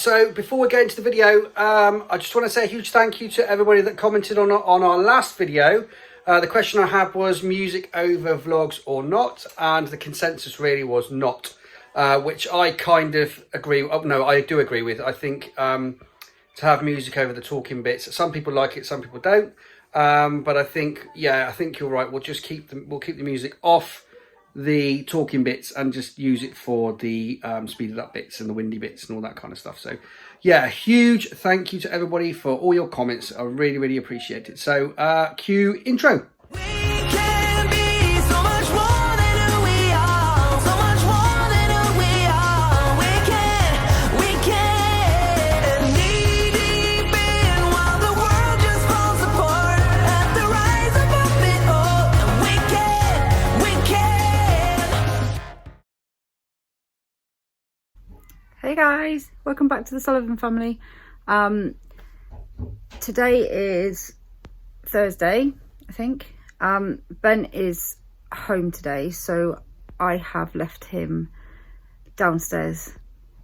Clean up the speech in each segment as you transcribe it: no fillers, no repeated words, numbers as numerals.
So before we get into the video, I just want to say a huge thank you to everybody that commented on our last video. The question I had was music over vlogs or not, and the consensus really was not, which I kind of agree. Oh, no, I do agree with. I think to have music over the talking bits, some people like it, some people don't. But I think, yeah, I think you're right. We'll just keep the music off the talking bits and just use it for the speeded up bits and the windy bits and all that kind of stuff. So yeah, huge thank you to everybody for all your comments. I really appreciate it. So cue intro. Hey guys, welcome back to the Sullivan family. Today is Thursday, I think. Ben is home today, so I have left him downstairs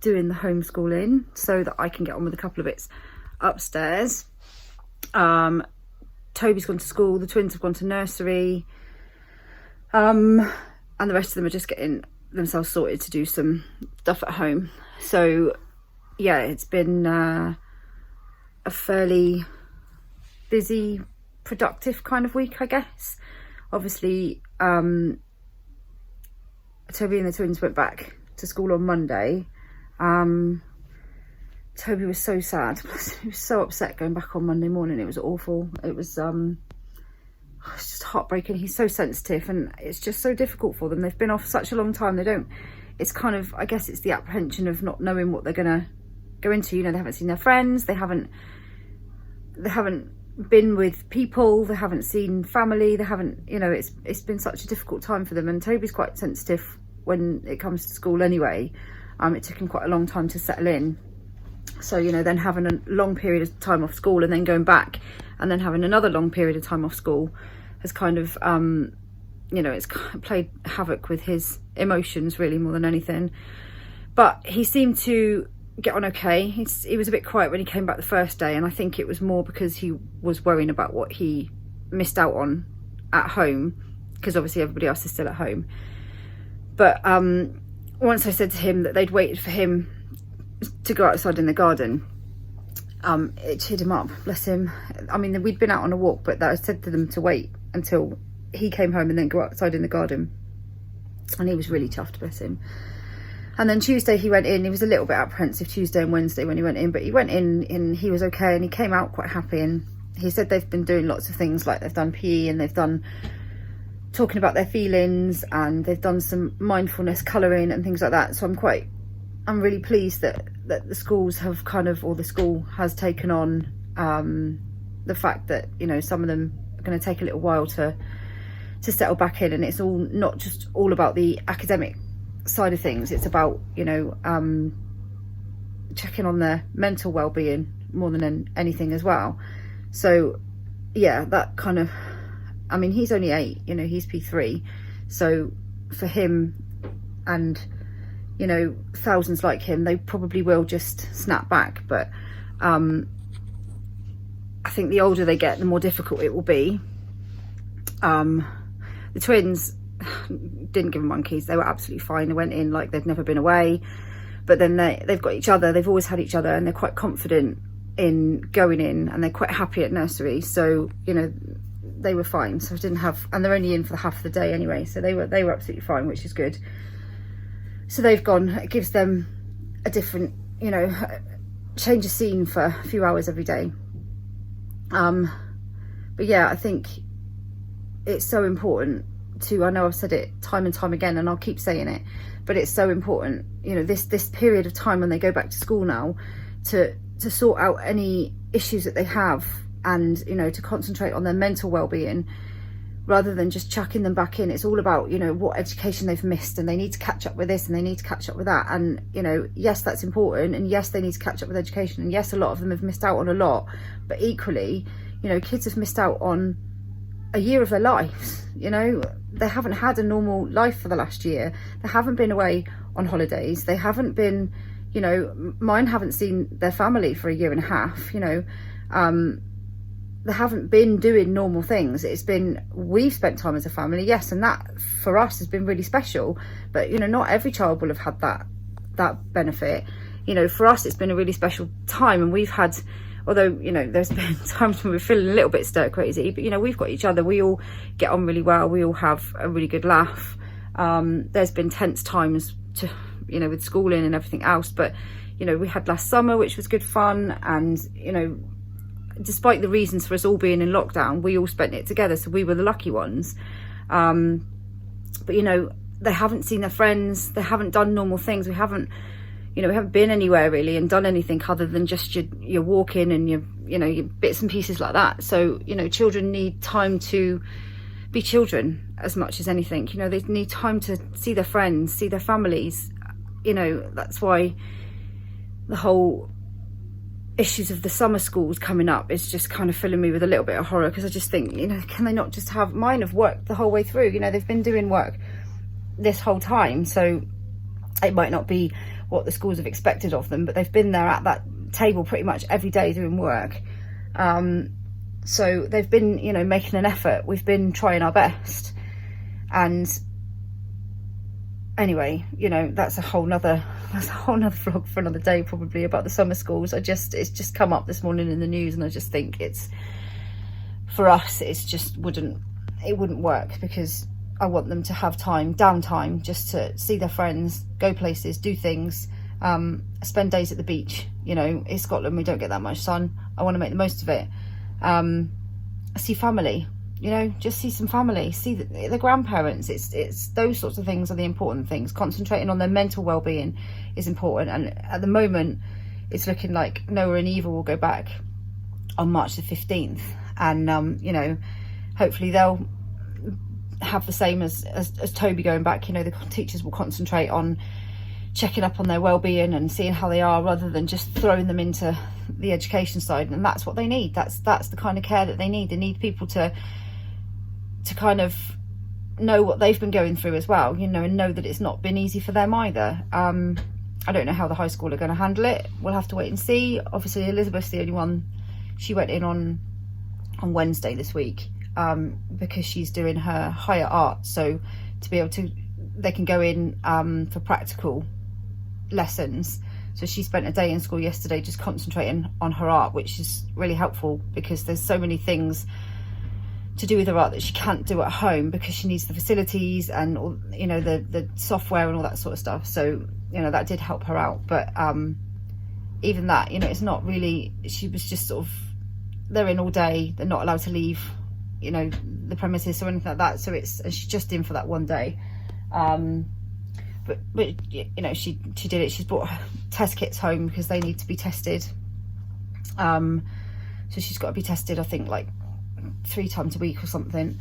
doing the homeschooling so that I can get on with a couple of bits upstairs. Toby's gone to school, the twins have gone to nursery, and the rest of them are just getting themselves sorted to do some stuff at home. So yeah, it's been a fairly busy, productive kind of week, I guess. Obviously Toby and the twins went back to school on Monday. Toby was so sad. He was so upset going back on Monday morning. It was awful. It was it's just heartbreaking. He's so sensitive and it's just so difficult for them. They've been off such a long time. It's kind of, I guess it's the apprehension of not knowing what they're gonna go into. You know, they haven't seen their friends, they haven't been with people, they haven't seen family, they haven't, you know, it's been such a difficult time for them. And Toby's quite sensitive when it comes to school anyway. It took him quite a long time to settle in. So, you know, then having a long period of time off school and then going back and then having another long period of time off school has kind of, you know, it's played havoc with his emotions really more than anything. But he seemed to get on okay. He was a bit quiet when he came back the first day, and I think it was more because he was worrying about what he missed out on at home, because obviously everybody else is still at home. But once I said to him that they'd waited for him to go outside in the garden, it cheered him up, bless him. I mean, we'd been out on a walk, but I said to them to wait until he came home and then go outside in the garden, and he was really chuffed, bless him. And then Tuesday he went in. He was a little bit apprehensive Tuesday and Wednesday when he went in, but he went in and he was okay, and he came out quite happy. And he said they've been doing lots of things, like they've done PE and they've done talking about their feelings, and they've done some mindfulness colouring and things like that. So I'm really pleased that the schools have kind of, or the school has taken on the fact that, you know, some of them are going to take a little while to settle back in, and it's all not just all about the academic side of things. It's about, you know, checking on their mental well-being more than anything as well. So yeah, that kind of, I mean, he's only 8, you know, he's P3, so for him and, you know, thousands like him, they probably will just snap back. But I think the older they get, the more difficult it will be. The twins didn't give them monkeys. They were absolutely fine. They went in like they'd never been away. But then they've got each other. They've always had each other, and they're quite confident in going in, and they're quite happy at nursery. So, you know, they were fine. So I didn't have, and they're only in for half the day anyway. So they were absolutely fine, which is good. So they've gone. It gives them a different, you know, change of scene for a few hours every day. But yeah, I think it's so important to, I know I've said it time and time again, and I'll keep saying it, but it's so important, you know, this period of time when they go back to school now, to sort out any issues that they have, and, you know, to concentrate on their mental well-being rather than just chucking them back in. It's all about, you know, what education they've missed, and they need to catch up with this and they need to catch up with that. And, you know, yes, that's important, and yes, they need to catch up with education, and yes, a lot of them have missed out on a lot, but equally, you know, kids have missed out on a year of their lives. You know, they haven't had a normal life for the last year. They haven't been away on holidays. They haven't been, you know, mine haven't seen their family for a year and a half, you know. They haven't been doing normal things. It's been, we've spent time as a family, yes, and that for us has been really special, but you know, not every child will have had that benefit. You know, for us it's been a really special time, and we've had, although, you know, there's been times when we're feeling a little bit stir crazy, but you know, we've got each other, we all get on really well, we all have a really good laugh. There's been tense times to, you know, with schooling and everything else, but you know, we had last summer, which was good fun, and you know, despite the reasons for us all being in lockdown, we all spent it together, so we were the lucky ones. But you know, they haven't seen their friends, they haven't done normal things, we haven't been anywhere really and done anything other than just your walking and your bits and pieces like that. So you know, children need time to be children as much as anything. You know, they need time to see their friends, see their families. You know, that's why the whole issues of the summer schools coming up is just kind of filling me with a little bit of horror, because I just think, you know, can they not just have, mine have worked the whole way through, you know, they've been doing work this whole time, so it might not be what the schools have expected of them, but they've been there at that table pretty much every day doing work. So they've been, you know, making an effort, we've been trying our best. And anyway, you know, that's a whole nother vlog for another day, probably, about the summer schools. It's just come up this morning in the news, and I just think it's, for us, it's just wouldn't work, because I want them to have downtime, just to see their friends, go places, do things, spend days at the beach. You know, in Scotland we don't get that much sun. I want to make the most of it. See family, you know, just see some family, see the grandparents. It's those sorts of things are the important things. Concentrating on their mental well-being is important, and at the moment it's looking like Noah and Eva will go back on March the 15th, and you know, hopefully they'll have the same as Toby going back. You know, the teachers will concentrate on checking up on their well-being and seeing how they are, rather than just throwing them into the education side. And that's what they need. That's the kind of care that they need. They need people to kind of know what they've been going through as well, you know, and know that it's not been easy for them either. I don't know how the high school are going to handle it. We'll have to wait and see. Obviously Elizabeth's the only one. She went in on Wednesday this week, because she's doing her higher art, so to be able to, they can go in for practical lessons. So she spent a day in school yesterday just concentrating on her art, which is really helpful, because there's so many things to do with her art that she can't do at home, because she needs the facilities and all, you know, the software and all that sort of stuff. So you know, that did help her out, but even that, you know, it's not really, she was just sort of, they're in all day, they're not allowed to leave, you know, the premises or anything like that. So it's, and she's just in for that one day. But you know, she did it. She's brought test kits home because they need to be tested. So she's got to be tested, I think, like 3 times a week or something.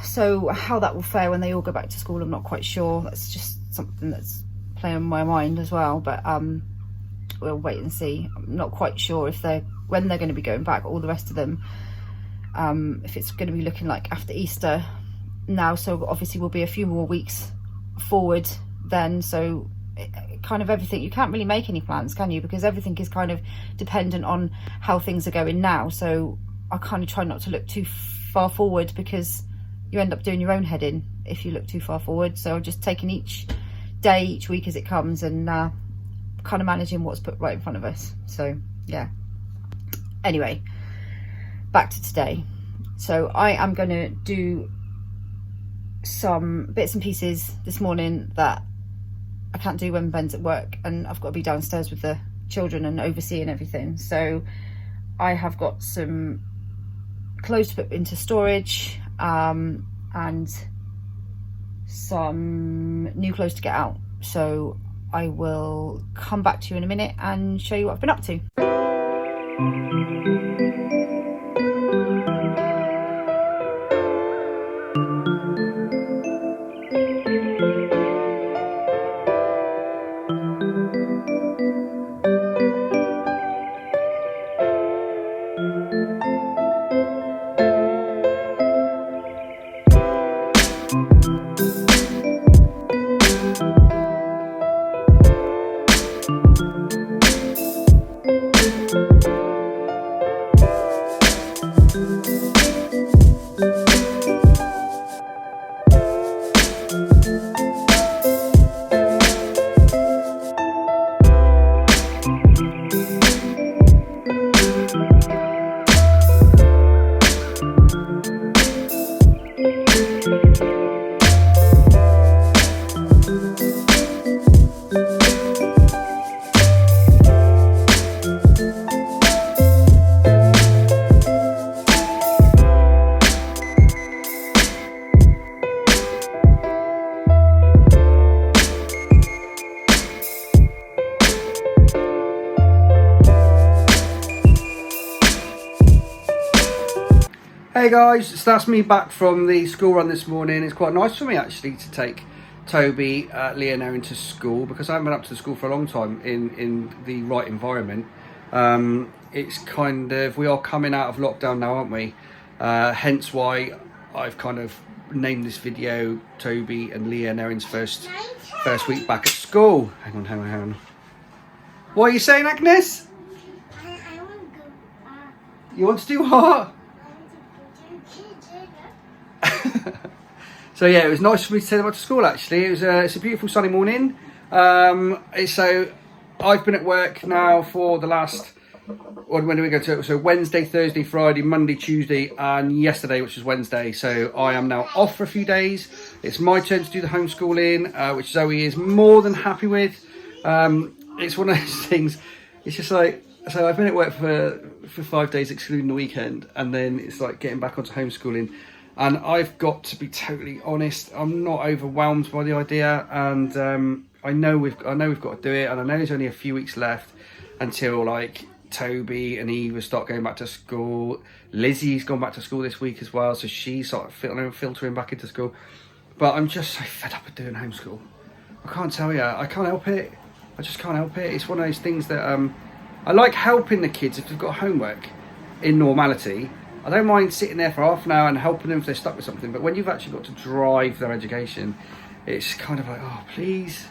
So how that will fare when they all go back to school, I'm not quite sure. That's just something that's playing on my mind as well. But we'll wait and see. I'm not quite sure when they're going to be going back, all the rest of them. If it's going to be looking like after Easter now, so obviously we'll be a few more weeks forward then. So kind of everything, you can't really make any plans, can you, because everything is kind of dependent on how things are going now. So I kind of try not to look too far forward, because you end up doing your own head in if you look too far forward. So I'm just taking each day, each week as it comes, and kind of managing what's put right in front of us. So yeah, anyway, back to today. So I am going to do some bits and pieces this morning that I can't do when Ben's at work, and I've got to be downstairs with the children and overseeing everything. So I have got some clothes to put into storage, and some new clothes to get out. So I will come back to you in a minute and show you what I've been up to. Hey guys, so that's me back from the school run this morning. It's quite nice for me actually to take Toby, Leah now into school, because I haven't been up to the school for a long time in the right environment. It's kind of, we are coming out of lockdown now, aren't we? Hence why I've kind of named this video Toby and Leah Naren's first week back at school. Hang on. What are you saying, Agnes? I want to go back. You want to do what? So yeah, it was nice for me to take them up to school actually. It's a beautiful sunny morning. So I've been at work now for the last, when do we go to? So Wednesday, Thursday, Friday, Monday, Tuesday and yesterday, which is Wednesday. So I am now off for a few days. It's my turn to do the homeschooling, which Zoe is more than happy with. It's one of those things, it's just like, so I've been at work for 5 days excluding the weekend, and then it's like getting back onto homeschooling. And I've got to be totally honest, I'm not overwhelmed by the idea, and I know we've got to do it, and I know there's only a few weeks left until like Toby and Eva start going back to school. Lizzie's gone back to school this week as well, so she's sort of filtering back into school. But I'm just so fed up of doing homeschool. I can't tell you, I can't help it. I just can't help it. It's one of those things that I like helping the kids if they've got homework in normality. I don't mind sitting there for half an hour and helping them if they're stuck with something, but when you've actually got to drive their education, it's kind of like, oh, please.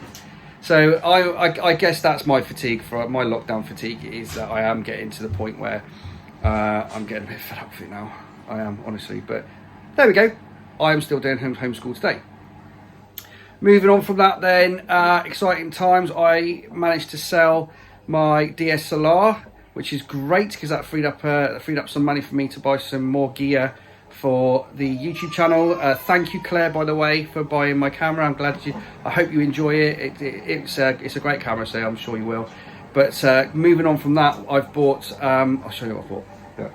So I guess that's my fatigue, for my lockdown fatigue, is that I am getting to the point where I'm getting a bit fed up with it now. I am, honestly, but there we go. I am still doing homeschool today. Moving on from that then, exciting times. I managed to sell my DSLR, which is great because that freed up some money for me to buy some more gear for the YouTube channel. Thank you, Claire, by the way, for buying my camera. I'm glad I hope you enjoy it. It's a great camera, so I'm sure you will. But moving on from that, I've bought, I'll show you what I bought. Yeah.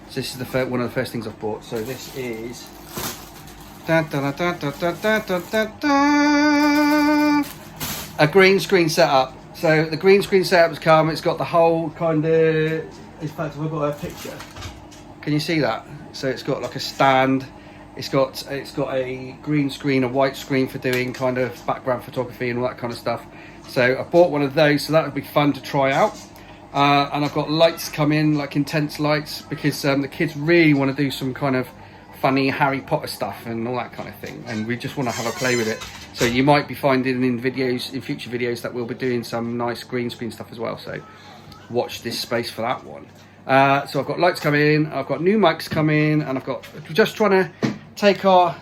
So this is one of the first things I've bought. So this is a green screen setup. So the green screen setup has come. It's got the whole kind of, in fact, we've got a picture. Can you see that? So it's got like a stand. It's got a green screen, a white screen for doing kind of background photography and all that kind of stuff. So I bought one of those, so that would be fun to try out. And I've got lights come in, like intense lights, because the kids really want to do some kind of funny Harry Potter stuff and all that kind of thing, and we just want to have a play with it. So you might be finding in future videos that we'll be doing some nice green screen stuff as well, so watch this space for that one. So I've got lights coming in, I've got new mics coming, and we're just trying to take our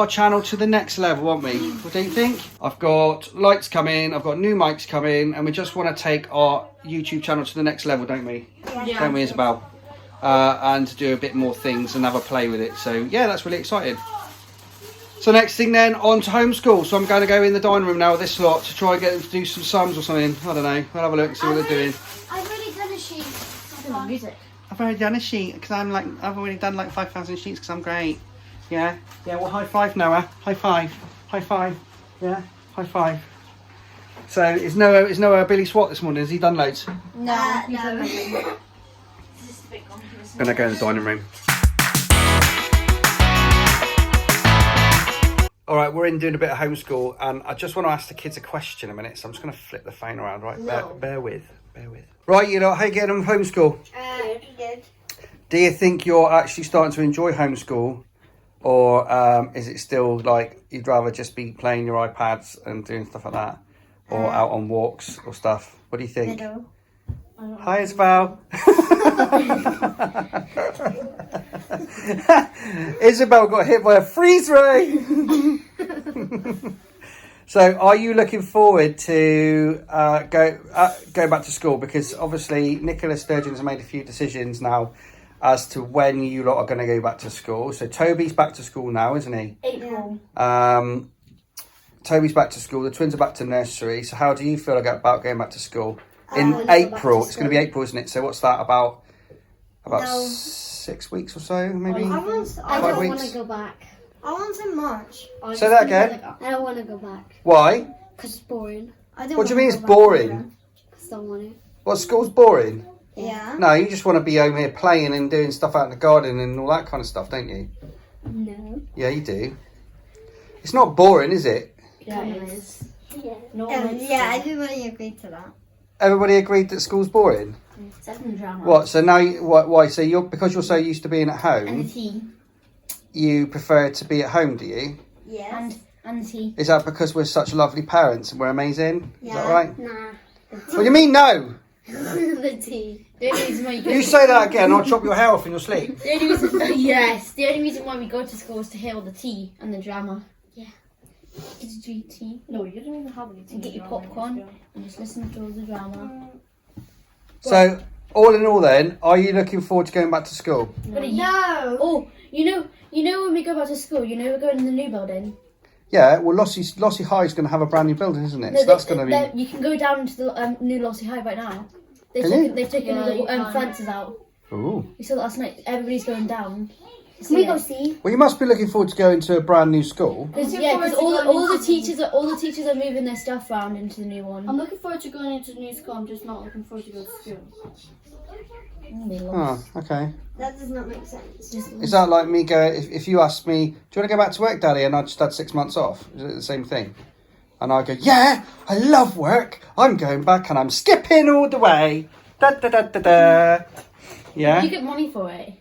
channel to the next level, aren't we? What do you think? I've got lights coming, I've got new mics coming, and we just want to take our YouTube channel to the next level, don't we? Yeah. Don't we, Isabel? And do a bit more things and have a play with it. So yeah, that's really exciting. So next thing then, on to homeschool. So I'm going to go in the dining room now with this lot to try and get them to do some sums or something. I don't know. I'll have a look and see what they're doing. I've already done a sheet. I've already done a sheet because I've already done like 5,000 sheets because I'm great. Yeah. Yeah. Well, high five, Noah. High five. High five. Yeah. High five. So is Noah Billy Swat this morning? Has he done loads? No. I'm going to go in the dining room. All right, we're in doing a bit of homeschool, and I just want to ask the kids a question a minute, so I'm just going to flip the phone around, right? No. Bear with. Right, you know, how you getting on with homeschool? Good. Do you think you're actually starting to enjoy homeschool, or is it still like you'd rather just be playing your iPads and doing stuff like that, or out on walks or stuff? What do you think? Hi, Isabel. Isabel got hit by a freeze ray. So are you looking forward to go back to school? Because obviously Nicola Sturgeon has made a few decisions now as to when you lot are going to go back to school. So Toby's back to school now, isn't he? April. Toby's back to school. The twins are back to nursery. So how do you feel about going back to school? In April, it's going to be April, isn't it? So what's that, about 6 weeks or so, maybe? I 5 weeks? want to go back. I want in March. Say that again. I don't want to go back. Why? Because it's boring. What do you mean it's boring? Because I don't want to. What, school's boring? Yeah. No, you just want to be home here playing and doing stuff out in the garden and all that kind of stuff, don't you? No. Yeah, you do. It's not boring, is it? Yeah, it is. Yeah. No, Yeah, everybody agreed to that. Everybody agreed that school's boring. Except in the drama. What? So now, why? So because you're so used to being at And the home, tea. you prefer to be at home, do you? Yes. And the tea. Is that because we're such lovely parents and we're amazing? Is that right? Nah. What do you mean, no? The tea. The only reason why you go You to say that again, I'll chop your hair off in your sleep. The only reason, yes, the only reason why we go to school is to hear all the tea and the drama. Yeah. Did you drink tea? No, you don't even have any tea. And get your popcorn and just listen to all the drama. So, all in all then, are you looking forward to going back to school? But you, No. oh, you know when we go back to school, we're going in the new building. Yeah, well, Lossie High is going to have a brand new building, isn't it? No, So that's going to be... You can go down to the new Lossie High right now. Can They've taken Yeah, all the you can. fences out. Ooh. We saw that last night. Everybody's going down. Can we go see? Well, you must be looking forward to going to a brand new school. Because looking forward to all going the teachers are moving their stuff around into the new one. I'm looking forward to going into new school. I'm just not looking forward to go to school. Oh, okay. That does not make sense. Is that like me going, if you asked me, do you want to go back to work, Daddy? And I just had 6 months off. Is it the same thing? And I go, yeah, I love work. I'm going back and I'm skipping all the way. Da da da da da. Yeah? You get money for it.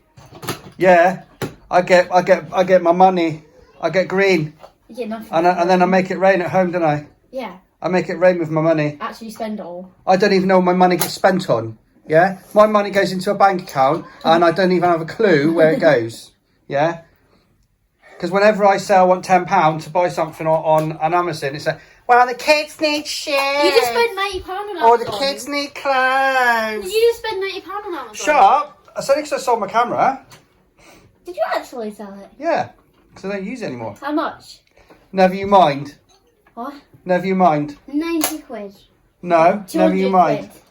Yeah. I get my money. I get green. You get nothing. And then I make it rain at home, don't I? Yeah. I make it rain with my money. Actually spend it all. I don't even know what my money gets spent on. Yeah? My money goes into a bank account and I don't even have a clue where it goes. Yeah? Because whenever I say I want £10 to buy something on Amazon, it's like, well, the kids need shit. You just spent £90 on Amazon. Or the kids need clothes. You just spent £90 on Amazon. Shut up. I said because I sold my camera. Did you actually sell it? Yeah. Because I don't use it anymore. How much? Never you mind. What? Never you mind. 90 quid. No, never you 200 mind. quid.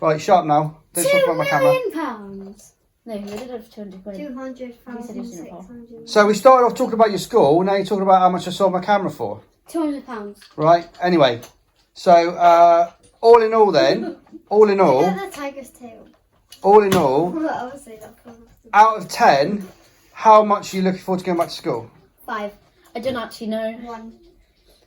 Right, shut up now. Don't talk about my camera. Pounds. No, we did it for 200 quid. 200,600. So we started off talking about your school. Now you're talking about how much I sold my camera for. £200. Right. Anyway. So all in all then, all in all, Look at the tiger's tail. all in all, Well, obviously that's out of 10, how much are you looking forward to going back to school? 5. I don't actually know. 1.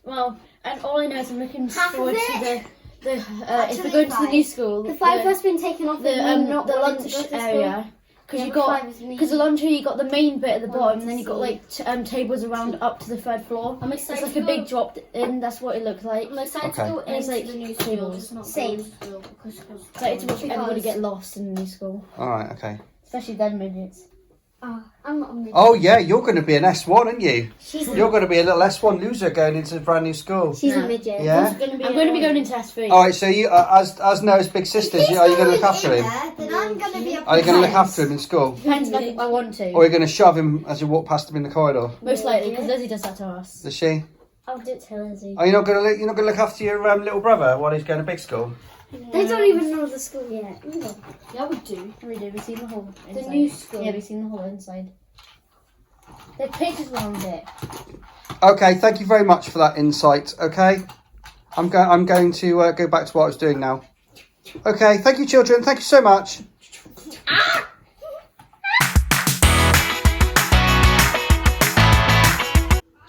Well, and all I know is I'm looking Half of forward to it. if Actually, we're going to the 5. new school. The 5 has been taken off the and not the wanting lunch to go to school. area. Because Yeah, you but got 5 is me. because the lunch area you got the main bit at the I want bottom, to and then you got see. like tables around up to the 3rd floor. I'm It's excited like to a big go. drop in. That's what it looks like. I'm excited Okay. to go And it's into like the new school. tables. Just not Same. going to school because Excited to watch Because- everybody get lost in the new school, All right. Okay. especially them midgets. Oh, I'm not a midget. Oh yeah, you're going to be an S1, aren't you? She's You're going to be a little S1 loser going into a brand new school. She's No. a midget. Yeah. I'm going to be going into S3. All right. So you, as Noah's big sisters, are you going to look after him? Then I'm going to be a Are you going to look princess. after him in school? Depends if I want to. Or are you going to shove him as you walk past him in the corridor? Most likely, because Lizzie does that to us. Does she? I'll do it to Lizzie. Are you not going to look after your little brother while he's going to big school? They don't even know the school yet. Yeah, we do. We do. We've seen the whole inside. The new school. Yeah, we've seen the whole inside. There's pictures around it. Okay, thank you very much for that insight. Okay, I'm going to go back to what I was doing now. Okay, thank you, children. Thank you so much.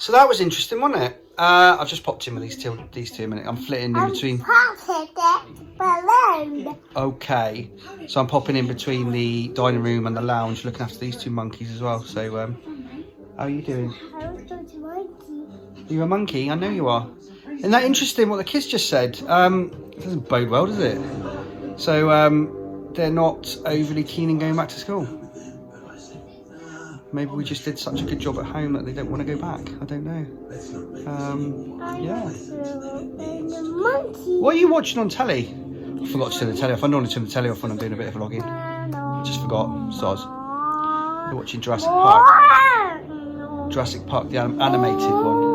So that was interesting, wasn't it? I've just popped in with these two a minute. I'm flitting in between. Okay, so I'm popping in between the dining room and the lounge, looking after these two monkeys as well. So, how are you doing? You're a monkey? I know you are. Isn't that interesting what the kids just said? It doesn't bode well, does it? So, they're not overly keen in going back to school. Maybe we just did such a good job at home that they don't want to go back. I don't know. Yeah. What are you watching on telly? I forgot to turn the telly off. I normally turn the telly off when I'm doing a bit of vlogging. Just forgot. Soz. You're watching Jurassic Park. Jurassic Park, the animated one.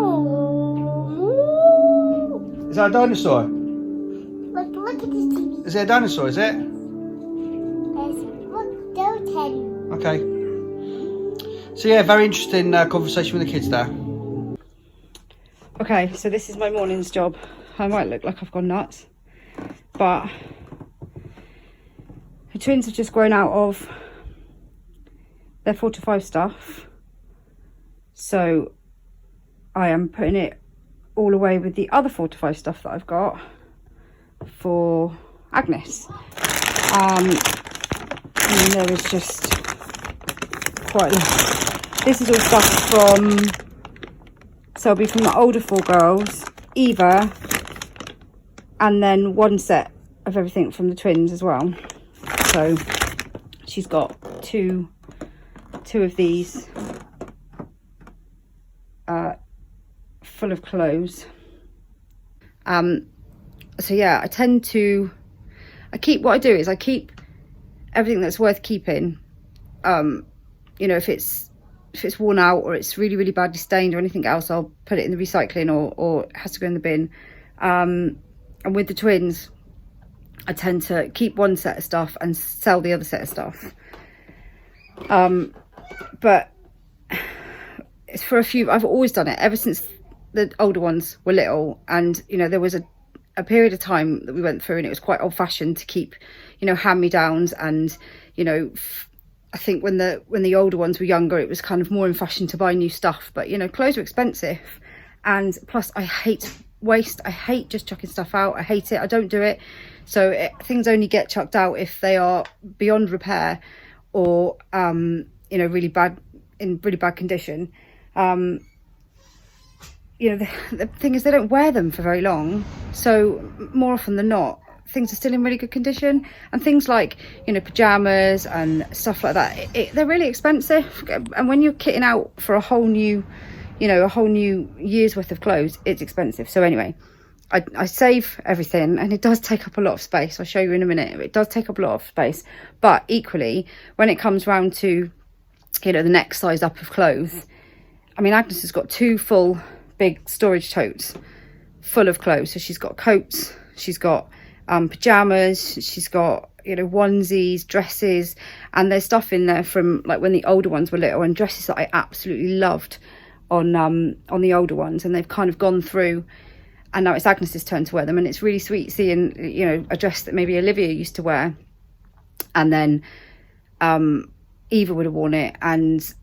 Is that a dinosaur? Look at this TV. Is it a dinosaur, is it? Look, don't tell you. Okay. So yeah, very interesting conversation with the kids there. Okay, so this is my morning's job. I might look like I've gone nuts, but twins have just grown out of their 4 to 5 stuff, so I am putting it all away with the other 4 to 5 stuff that I've got for Agnes. And there is just quite a lot. This is all stuff from, so it'll be from the older 4 girls, Eva, and then 1 set of everything from the twins as well. So she's got two of these full of clothes. So yeah, I keep everything that's worth keeping. You know, if it's worn out or it's really, really badly stained or anything else, I'll put it in the recycling or it has to go in the bin. And with the twins, I tend to keep 1 set of stuff and sell the other set of stuff. But it's for a few, I've always done it ever since the older ones were little. And, you know, there was a period of time that we went through and it was quite old fashioned to keep, you know, hand-me-downs. And, you know, I think when the older ones were younger, it was kind of more in fashion to buy new stuff. But, you know, clothes are expensive. And plus I hate waste. I hate just chucking stuff out. I hate it. I don't do it. So things only get chucked out if they are beyond repair or, you know, in really bad condition. You know, the thing is, they don't wear them for very long. So more often than not, things are still in really good condition. And things like, you know, pajamas and stuff like that, they're really expensive. And when you're kitting out for a whole new year's worth of clothes, it's expensive. So anyway, I save everything, and it does take up a lot of space. I'll show you in a minute. It does take up a lot of space. But equally, when it comes round to, you know, the next size up of clothes, I mean, Agnes has got 2 full big storage totes full of clothes. So she's got coats, she's got pajamas, she's got, you know, onesies, dresses, and there's stuff in there from like when the older ones were little, and dresses that I absolutely loved on the older ones, and they've kind of gone through, and now it's Agnes's turn to wear them. And it's really sweet seeing, you know, a dress that maybe Olivia used to wear, and then Eva would have worn it, and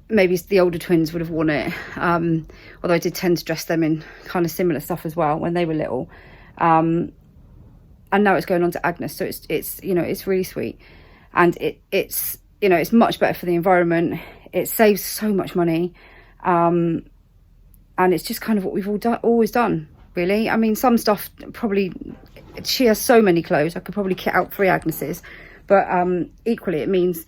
maybe the older twins would have worn it, although I did tend to dress them in kind of similar stuff as well when they were little. And now it's going on to Agnes, so it's you know, it's really sweet, and it's you know, it's much better for the environment. It saves so much money, and it's just kind of what we've always done, really. I mean, some stuff probably, she has so many clothes, I could probably kit out 3 Agneses, but equally it means,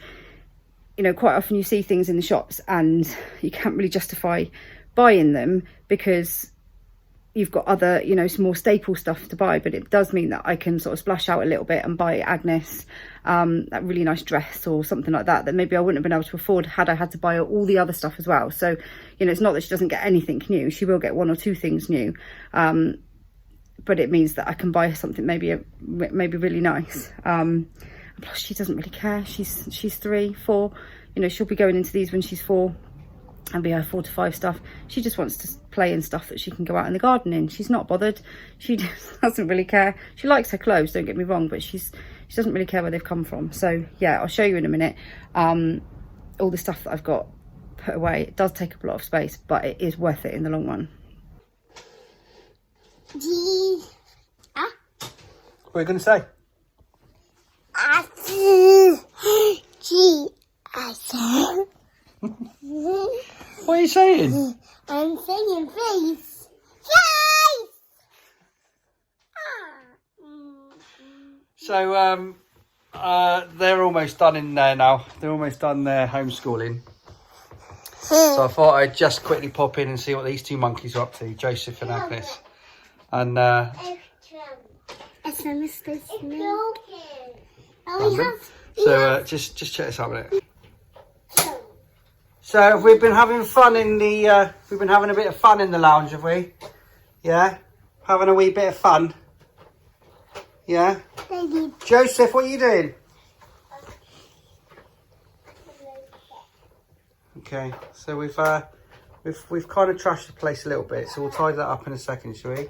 you know, quite often you see things in the shops and you can't really justify buying them because you've got other, you know, some more staple stuff to buy. But it does mean that I can sort of splash out a little bit and buy Agnes that really nice dress or something like that maybe I wouldn't have been able to afford had I had to buy all the other stuff as well. So, you know, it's not that she doesn't get anything new. She will get 1 or 2 things new, but it means that I can buy her something maybe really nice. Plus she doesn't really care. She's 3, 4, you know, she'll be going into these when she's 4 and be her 4 to 5 stuff. She just wants to play in stuff that she can go out in the garden in. She's not bothered. She just doesn't really care. She likes her clothes, don't get me wrong, but she doesn't really care where they've come from. So yeah, I'll show you in a minute all the stuff that I've got put away. It does take up a lot of space, but it is worth it in the long run. What are you going to say? What are you saying? I'm saying face. So they're almost done in there now. They're almost done their homeschooling. So I thought I'd just quickly pop in and see what these 2 monkeys are up to, Joseph and Agnes. And so just check this out a minute. So we've been having fun in the we've been having a bit of fun in the lounge, have we? Yeah, having a wee bit of fun. Yeah. Joseph, what are you doing? Okay, so we've kind of trashed the place a little bit, so we'll tidy that up in a second, shall we?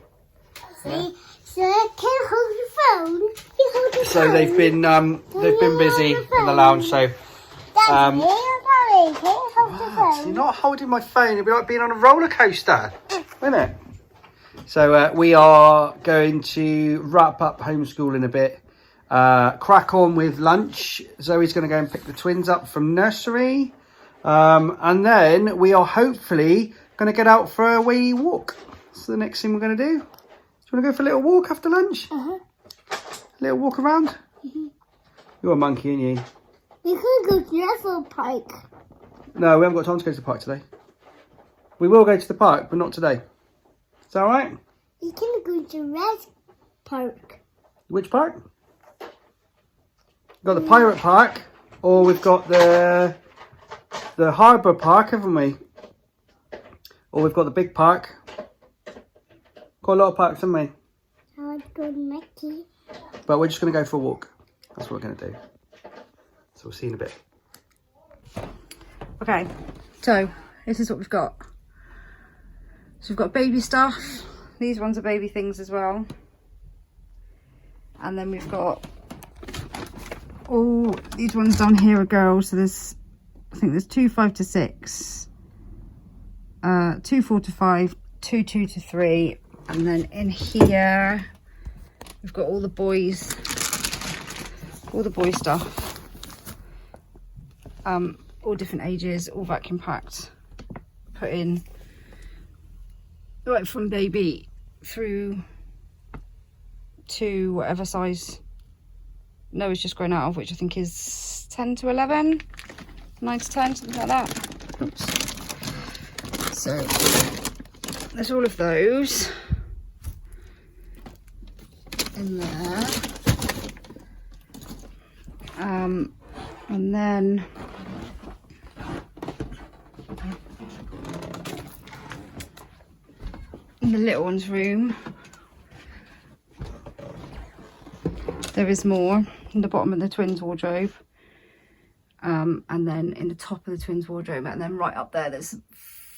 Yeah. So can I hold your phone? You hold your So they've been busy in the lounge. So Daddy, you're not holding my phone. It'd be like being on a roller coaster, isn't it? So we are going to wrap up homeschool in a bit. Crack on with lunch. Zoe's going to go and pick the twins up from nursery. And then we are hopefully going to get out for a wee walk. That's the next thing we're going to do. Do you want to go for a little walk after lunch? A little walk around? You're a monkey, aren't you? We could go to the National Park. No, we haven't got time to go to the park today. We will go to the park, but not today. Is that all right? We can go to the Red Park. Which park? We've got the Pirate Park, or we've got the Harbour Park, haven't we? Or we've got the big park. Got a lot of parks, haven't we? I want to go to Mickey. But we're just going to go for a walk. That's what we're going to do. So we'll see you in a bit. Okay, so this is what we've got. So we've got baby stuff. These ones are baby things as well. And then we've got all these ones down here are girls. So there's, I think there's 2 5 to 6, 2 4 to 5, 2 2 to 3, and then in here we've got all the boys stuff. All different ages, all vacuum packed, put in right from baby through to whatever size Noah's just grown out of, which I think is 10 to 11, 9 to 10, something like that. Oops. So there's all of those in there. And then in the little one's room there is more in the bottom of the twins' wardrobe, and then in the top of the twins' wardrobe, and then right up there there's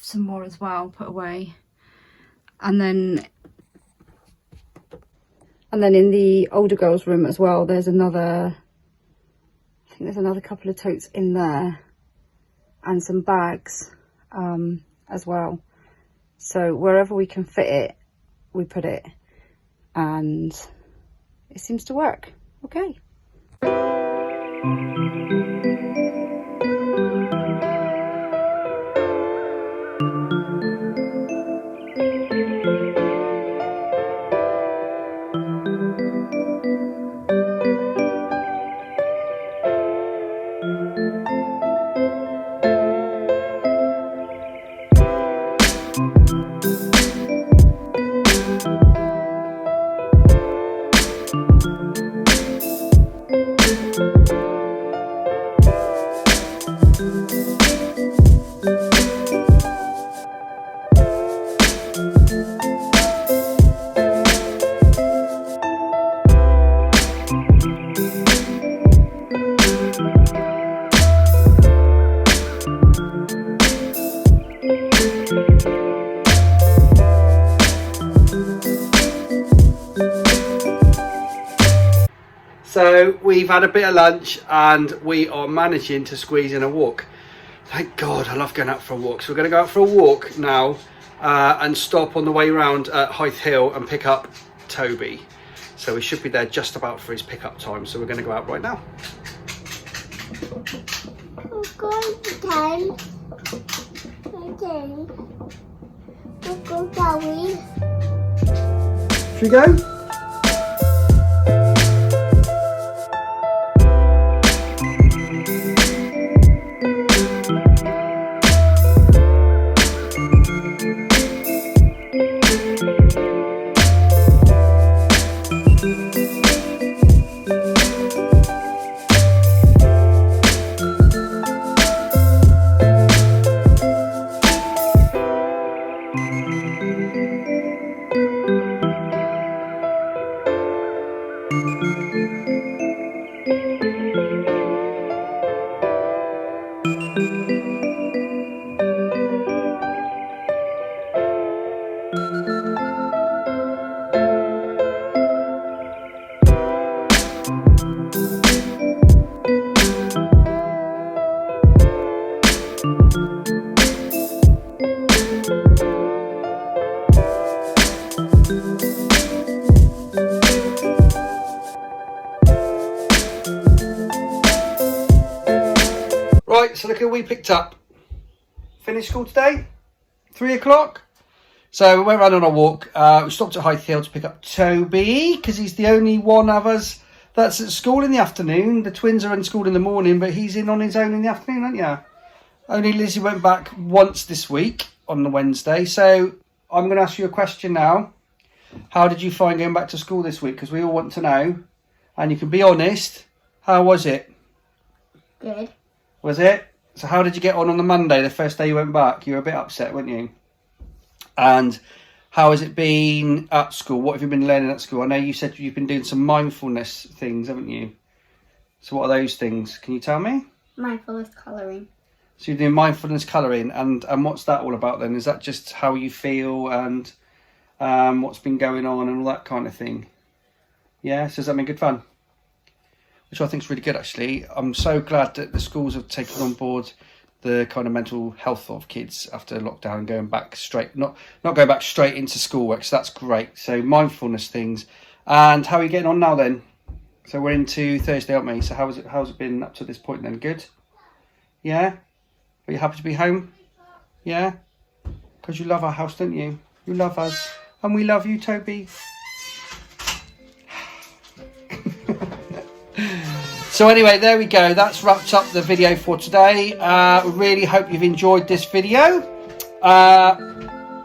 some more as well put away, and then in the older girls' room as well there's another, I think there's another couple of totes in there and some bags as well. So wherever we can fit it, we put it, and it seems to work. Okay. So we've had a bit of lunch and we are managing to squeeze in a walk. Thank God, I love going out for a walk. So we're going to go out for a walk now and stop on the way round at Hythe Hill and pick up Toby. So we should be there just about for his pickup time. So we're going to go out right now. We're going to time. Okay. We'll go, Daddy. Should we go? Right, so look who we picked up. Finished school today, 3 o'clock. So we went round on a walk. We stopped at Hythe Hill to pick up Toby because he's the only one of us that's at school in the afternoon. The twins are in school in the morning, but he's in on his own in the afternoon, aren't you? Only Lizzie went back once this week on the Wednesday. So I'm going to ask you a question now. How did you find going back to school this week? Because we all want to know. And you can be honest. How was it? Good. Was it? So how did you get on the Monday, the first day you went back? You were a bit upset, weren't you? And how has it been at school? What have you been learning at school? I know you said you've been doing some mindfulness things, haven't you? So what are those things? Can you tell me? Mindfulness colouring. So you're doing mindfulness colouring, and what's that all about then? Is that just how you feel and what's been going on and all that kind of thing? Yeah, so has that been good fun? Which I think is really good, actually. I'm so glad that the schools have taken on board the kind of mental health of kids after lockdown and going back straight, not going back straight into schoolwork. So that's great. So mindfulness things. And how are you getting on now then? So we're into Thursday, aren't we? So how's it been up to this point then? Good? Yeah? Are you happy to be home? Yeah? Because you love our house, don't you? You love us. And we love you, Toby. So anyway, there we go. That's wrapped up the video for today. Really hope you've enjoyed this video.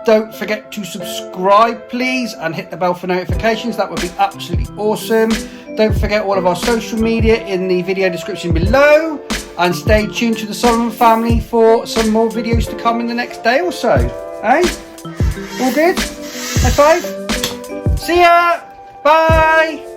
Don't forget to subscribe, please, and hit the bell for notifications. That would be absolutely awesome. Don't forget all of our social media in the video description below. And stay tuned to the Solomon family for some more videos to come in the next day or so. Eh? All good? High five? See ya! Bye!